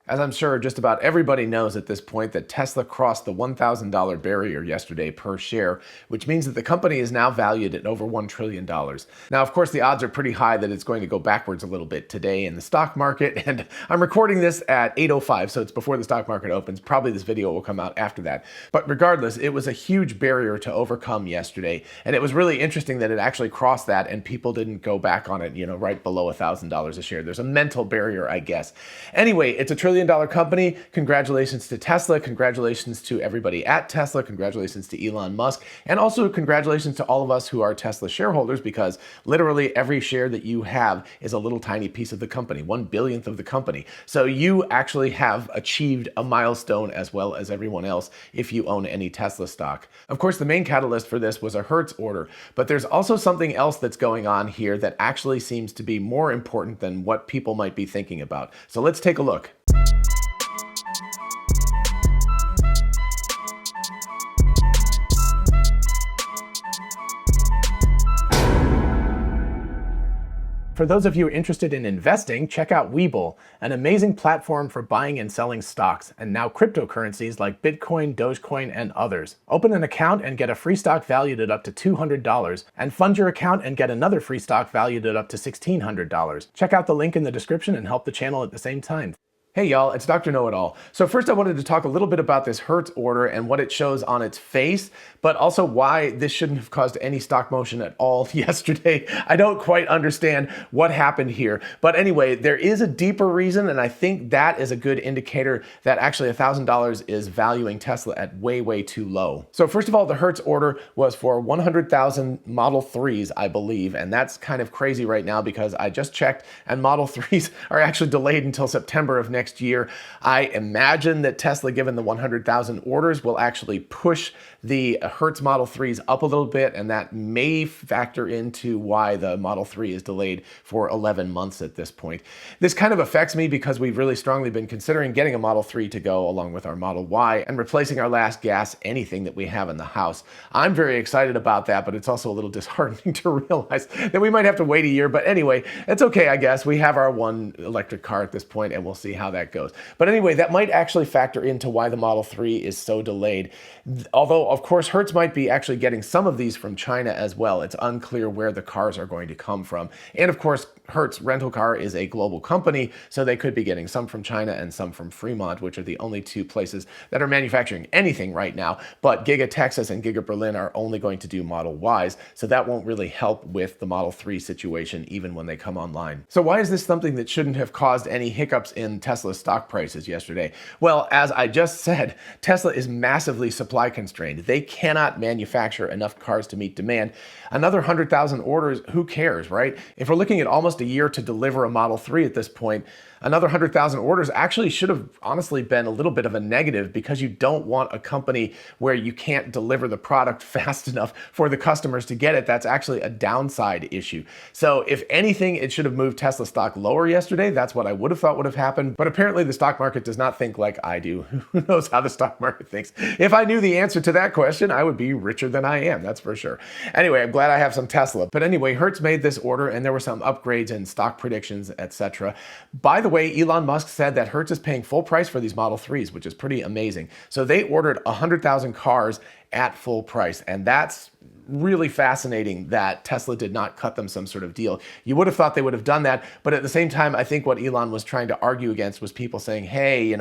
As I'm sure just about everybody knows at this point that Tesla crossed the $1,000 barrier yesterday per share, which means that the company is now valued at over $1 trillion. Now, of course, the odds are pretty high that it's going to go backwards a little bit today in the stock market, and I'm recording this at 8:05, so it's before the stock market opens. Probably this video will come out after that. But regardless, it was a huge barrier to overcome yesterday, and it was really interesting that it actually crossed that and people didn't go back on it, right below $1,000 a share. There's a mental barrier, I guess. Anyway, it's a $1 trillion company. Congratulations to Tesla. Congratulations to everybody at Tesla. Congratulations to Elon Musk. And also congratulations to all of us who are Tesla shareholders, because literally every share that you have is a little tiny piece of the company, 1/1,000,000th of the company. So you actually have achieved a milestone as well as everyone else if you own any Tesla stock. Of course, the main catalyst for this was a Hertz order, but there's also something else that's going on here that actually seems to be more important than what people might be thinking about. So let's take a look. For those of you interested in investing, check out WeBull, an amazing platform for buying and selling stocks, and now cryptocurrencies like Bitcoin, Dogecoin, and others. Open an account and get a free stock valued at up to $200, and fund your account and get another free stock valued at up to $1,600. Check out the link in the description and help the channel at the same time. Hey y'all, it's Dr. Know-It-All. So first I wanted to talk a little bit about this Hertz order and what it shows on its face, but also why this shouldn't have caused any stock motion at all yesterday. I don't quite understand what happened here. But anyway, there is a deeper reason, and I think that is a good indicator that actually $1,000 is valuing Tesla at way, way too low. So first of all, the Hertz order was for 100,000 Model 3s, I believe, and that's kind of crazy right now because I just checked and Model 3s are actually delayed until September of next year. I imagine that Tesla, given the 100,000 orders, will actually push the Hertz Model 3s up a little bit, and that may factor into why the Model 3 is delayed for 11 months at this point. This kind of affects me because we've really strongly been considering getting a Model 3 to go along with our Model Y and replacing our last gas anything that we have in the house. I'm very excited about that, but it's also a little disheartening to realize that we might have to wait a year. But anyway, it's okay, I guess. We have our one electric car at this point, and we'll see how that goes. But anyway, that might actually factor into why the Model 3 is so delayed. Although, of course, Hertz might be actually getting some of these from China as well. It's unclear where the cars are going to come from. And of course, Hertz Rental Car is a global company, so they could be getting some from China and some from Fremont, which are the only two places that are manufacturing anything right now. But Giga Texas and Giga Berlin are only going to do Model Ys, so that won't really help with the Model 3 situation even when they come online. So why is this something that shouldn't have caused any hiccups in Tesla's stock prices yesterday? Well, as I just said, Tesla is massively supply constrained. They cannot manufacture enough cars to meet demand. Another 100,000 orders, who cares, right? If we're looking at almost a year to deliver a Model 3 at this point, another 100,000 orders actually should have honestly been a little bit of a negative, because you don't want a company where you can't deliver the product fast enough for the customers to get it. That's actually a downside issue. So if anything, it should have moved Tesla stock lower yesterday. That's what I would have thought would have happened. But apparently the stock market does not think like I do. Who knows how the stock market thinks? If I knew the answer to that question, I would be richer than I am, that's for sure. Anyway, I'm glad I have some Tesla. But anyway, Hertz made this order and there were some upgrades and stock predictions, etc. By the way, Elon Musk said that Hertz is paying full price for these Model 3s, which is pretty amazing. So they ordered 100,000 cars at full price, and that's really fascinating that Tesla did not cut them some sort of deal. You would have thought they would have done that, but at the same time, I think what Elon was trying to argue against was people saying, hey,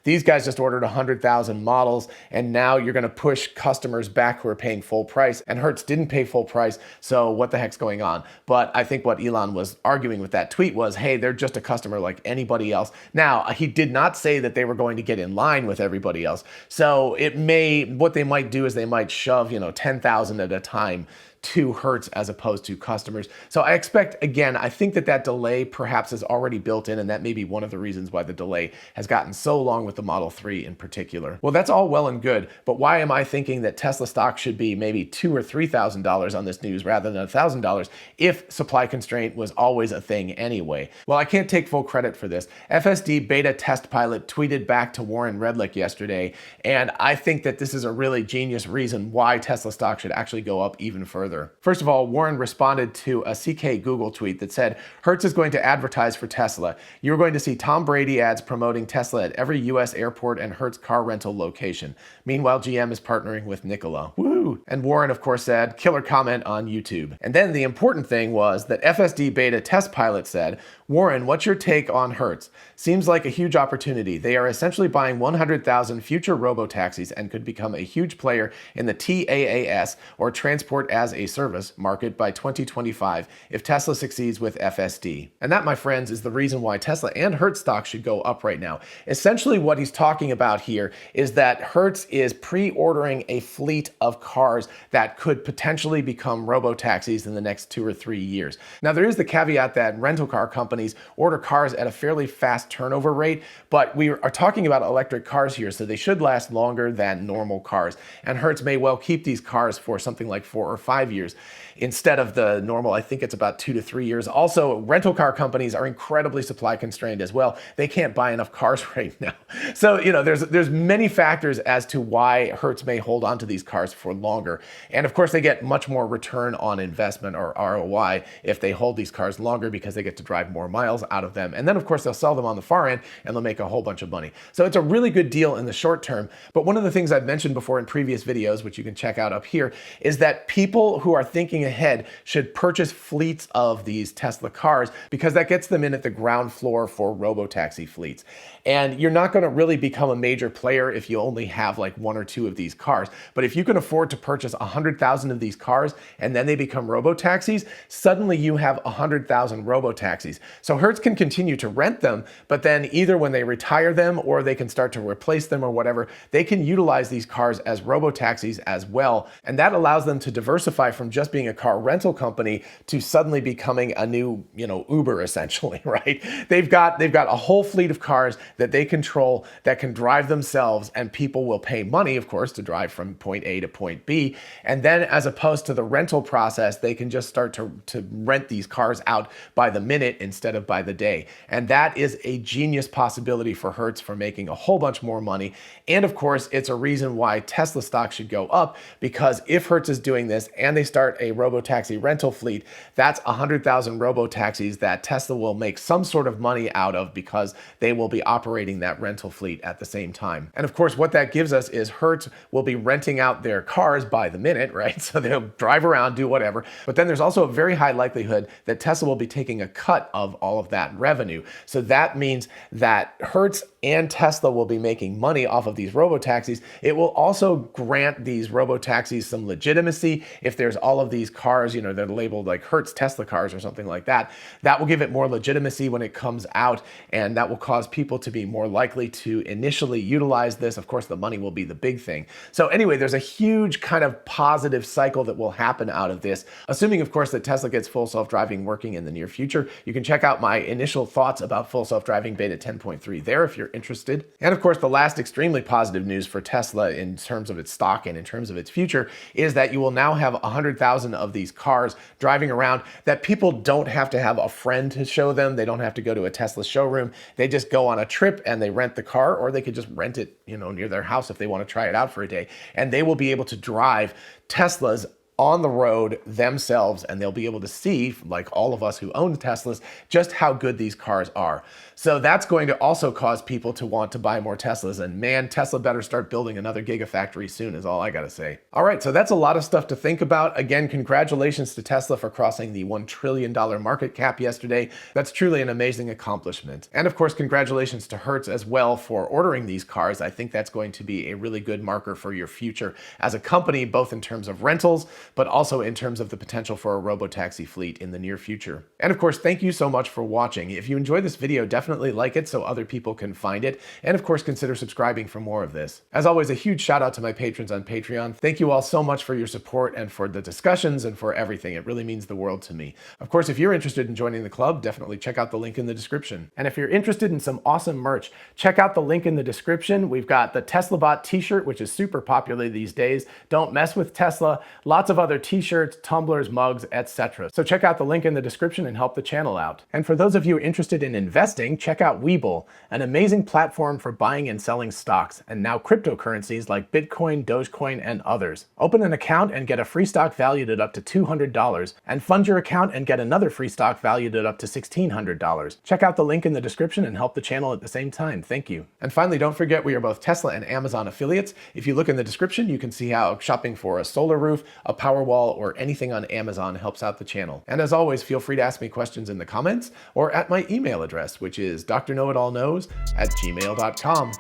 these guys just ordered 100,000 models, and now you're going to push customers back who are paying full price, and Hertz didn't pay full price, so what the heck's going on? But I think what Elon was arguing with that tweet was, hey, they're just a customer like anybody else. Now, he did not say that they were going to get in line with everybody else, so what they might do is they might shove, 10,000 at a time to Hertz as opposed to customers. So I expect, again, I think that delay perhaps is already built in, and that may be one of the reasons why the delay has gotten so long with the Model 3 in particular. Well, that's all well and good, but why am I thinking that Tesla stock should be maybe $2,000 or $3,000 on this news rather than $1,000 if supply constraint was always a thing anyway? Well, I can't take full credit for this. FSD Beta Test Pilot tweeted back to Warren Redlich yesterday, and I think that this is a really genius reason why Tesla stock should actually go up even further. further. First of all, Warren responded to a CK Google tweet that said, Hertz is going to advertise for Tesla. You're going to see Tom Brady ads promoting Tesla at every US airport and Hertz car rental location. Meanwhile, GM is partnering with Nikola. Woo! And Warren, of course, said, killer comment on YouTube. And then the important thing was that FSD Beta Test Pilot said, Warren, what's your take on Hertz? Seems like a huge opportunity. They are essentially buying 100,000 future robo-taxis and could become a huge player in the TaaS, or Transport as a Service, market by 2025 if Tesla succeeds with FSD. And that, my friends, is the reason why Tesla and Hertz stock should go up right now. Essentially what he's talking about here is that Hertz is pre-ordering a fleet of cars that could potentially become robo-taxis in the next 2 or 3 years. Now, there is the caveat that rental car companies order cars at a fairly fast turnover rate, but we are talking about electric cars here, so they should last longer than normal cars. And Hertz may well keep these cars for something like 4 or 5 years instead of the normal, I think it's about 2 to 3 years. Also, rental car companies are incredibly supply constrained as well. They can't buy enough cars right now. So, there's many factors as to why Hertz may hold on to these cars for longer. And of course, they get much more return on investment, or ROI, if they hold these cars longer because they get to drive more miles out of them. And then of course, they'll sell them on the far end and they'll make a whole bunch of money. So it's a really good deal in the short term. But one of the things I've mentioned before in previous videos, which you can check out up here, is that people who are thinking ahead should purchase fleets of these Tesla cars because that gets them in at the ground floor for robo-taxi fleets. And you're not going to really become a major player if you only have like 1 or 2 of these cars. But if you can afford to purchase 100,000 of these cars and then they become robo-taxis, suddenly you have 100,000 robo-taxis. So Hertz can continue to rent them, but then either when they retire them or they can start to replace them or whatever, they can utilize these cars as robo-taxis as well. And that allows them to diversify from just being a car rental company to suddenly becoming a new, Uber essentially, right? They've got a whole fleet of cars that they control that can drive themselves, and people will pay money, of course, to drive from point A to point B. And then as opposed to the rental process, they can just start to rent these cars out by the minute instead of by the day. And that is a genius possibility for Hertz for making a whole bunch more money. And of course, it's a reason why Tesla stock should go up, because if Hertz is doing this and they start a robo-taxi rental fleet, that's 100,000 robo-taxis that Tesla will make some sort of money out of because they will be operating that rental fleet at the same time. And of course, what that gives us is Hertz will be renting out their cars by the minute, right? So they'll drive around, do whatever. But then there's also a very high likelihood that Tesla will be taking a cut of all of that revenue. So that means that Hertz and Tesla will be making money off of these robo-taxis. It will also grant these robo-taxis some legitimacy. If there's all of these cars, they're labeled like Hertz Tesla cars or something like that, that will give it more legitimacy when it comes out, and that will cause people to be more likely to initially utilize this. Of course, the money will be the big thing. So anyway, there's a huge kind of positive cycle that will happen out of this, assuming, of course, that Tesla gets full self-driving working in the near future. You can check out my initial thoughts about full self-driving beta 10.3 there if you're interested. And of course, the last extremely positive news for Tesla in terms of its stock and in terms of its future is that you will now have 100,000 of these cars driving around that people don't have to have a friend to show them. They don't have to go to a Tesla showroom. They just go on a trip and they rent the car, or they could just rent it, near their house if they want to try it out for a day. And they will be able to drive Teslas on the road themselves, and they'll be able to see, like all of us who own Teslas, just how good these cars are. So that's going to also cause people to want to buy more Teslas, and man, Tesla better start building another gigafactory soon is all I gotta say. All right, so that's a lot of stuff to think about. Again, congratulations to Tesla for crossing the $1 trillion market cap yesterday. That's truly an amazing accomplishment. And of course, congratulations to Hertz as well for ordering these cars. I think that's going to be a really good marker for your future as a company, both in terms of rentals, but also in terms of the potential for a robo-taxi fleet in the near future. And of course, thank you so much for watching. If you enjoyed this video, definitely like it so other people can find it. And of course, consider subscribing for more of this. As always, a huge shout out to my patrons on Patreon. Thank you all so much for your support and for the discussions and for everything. It really means the world to me. Of course, if you're interested in joining the club, definitely check out the link in the description. And if you're interested in some awesome merch, check out the link in the description. We've got the TeslaBot t-shirt, which is super popular these days. Don't mess with Tesla. Lots of other t-shirts, tumblers, mugs, etc. So check out the link in the description and help the channel out. And for those of you interested in investing, check out WeBull, an amazing platform for buying and selling stocks, and now cryptocurrencies like Bitcoin, Dogecoin, and others. Open an account and get a free stock valued at up to $200, and fund your account and get another free stock valued at up to $1,600. Check out the link in the description and help the channel at the same time. Thank you. And finally, don't forget we are both Tesla and Amazon affiliates. If you look in the description, you can see how shopping for a solar roof, a Powerwall, or anything on Amazon helps out the channel. And as always, feel free to ask me questions in the comments or at my email address, which is drknowitallknows@gmail.com.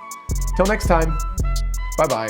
Till next time, bye-bye.